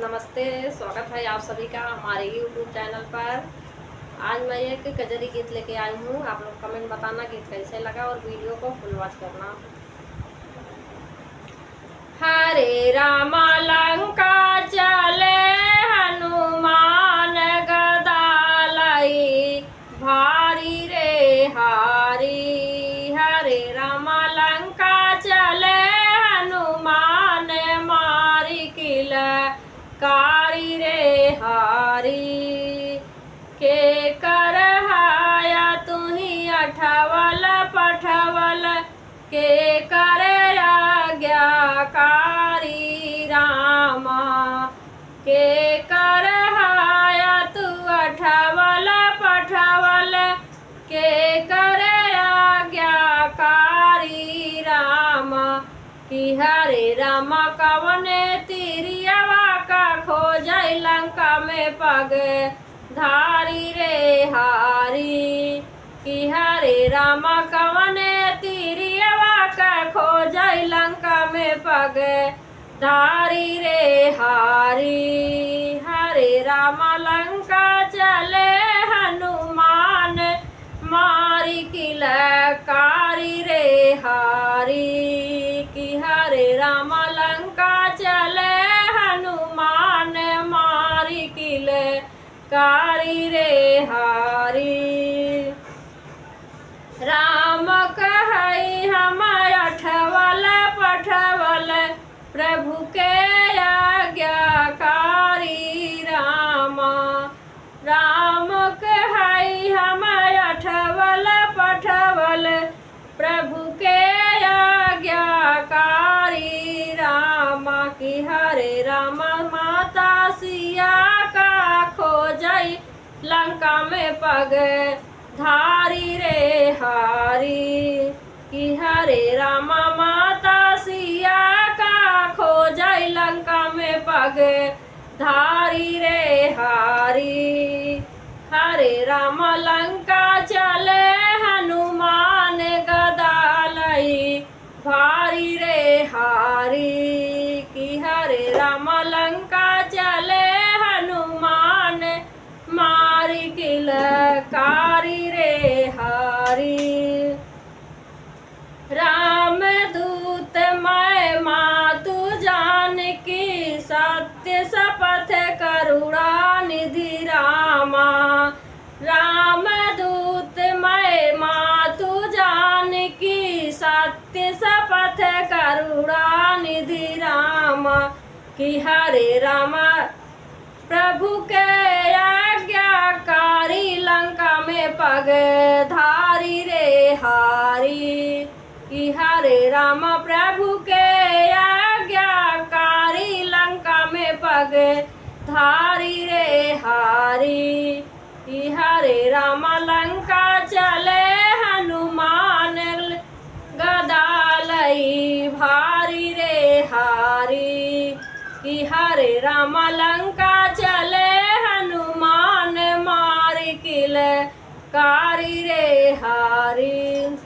नमस्ते, स्वागत है आप सभी का हमारे YouTube चैनल पर। आज मैं एक कजरी गीत लेके आई हूँ। आप लोग कमेंट बताना गीत कैसे लगा और वीडियो को फुल वॉच करना। हरे रामा लंका चले हनुमान गदा लई भारी रे हारी। हरे रामा लंका चले हनुमान मारी किल कारी रे हारी। के कर हाया तुही अठवल पठवल के कर आज्ञाकारी रामा। के कर हाया तू अठवल पठवल के कर आज्ञाकारी रामा। कि हरे रामा कवने तिरियवा का खोजै लंका में पग धारी रे हारी। कि हरे रामा कवने तिरियवा का खोजै लंका में पग धारी रे हारी। हरे रामा लंका चले हनुमान मारी किल कारी रे हारी। कि हरे रामा लंका चले हनुमान मारी किल कारी रे हारी। राम कहई हम अठवल पठवल प्रभु के आज्ञाकारी रामा। राम कहई हम अठवल पठवल प्रभु के आज्ञाकारी रामा। कि हरे रामा माता सिया का खोजई लंका में पग धारी रे हारी। कि हरे रामा माता सिया का खोजई लंका में पग धारी रे हारी। हरे रामा लंका चले हनुमान गदा लई भारी रे हारी। कि हरे रामा लंका चले हनुमान मारी किल कारी रे हारी। राम दूत मैं मातु जानकी सत्य शपथ करुणा निधि रामा। राम दूत मैं मातु जानकी सत्य शपथ करुणा निधि रामा। कि हरे रामा प्रभु के आज्ञाकारी लंका में पग धारी रे हारी। कि हरे रामा प्रभु के आज्ञाकारी लंका में पग धारी रे हारी। कि हरे रामा लंका चले हनुमान गदा लई भारी रे हारी। कि हरे रामा लंका चले हनुमान मारी किल कारी रे हारी।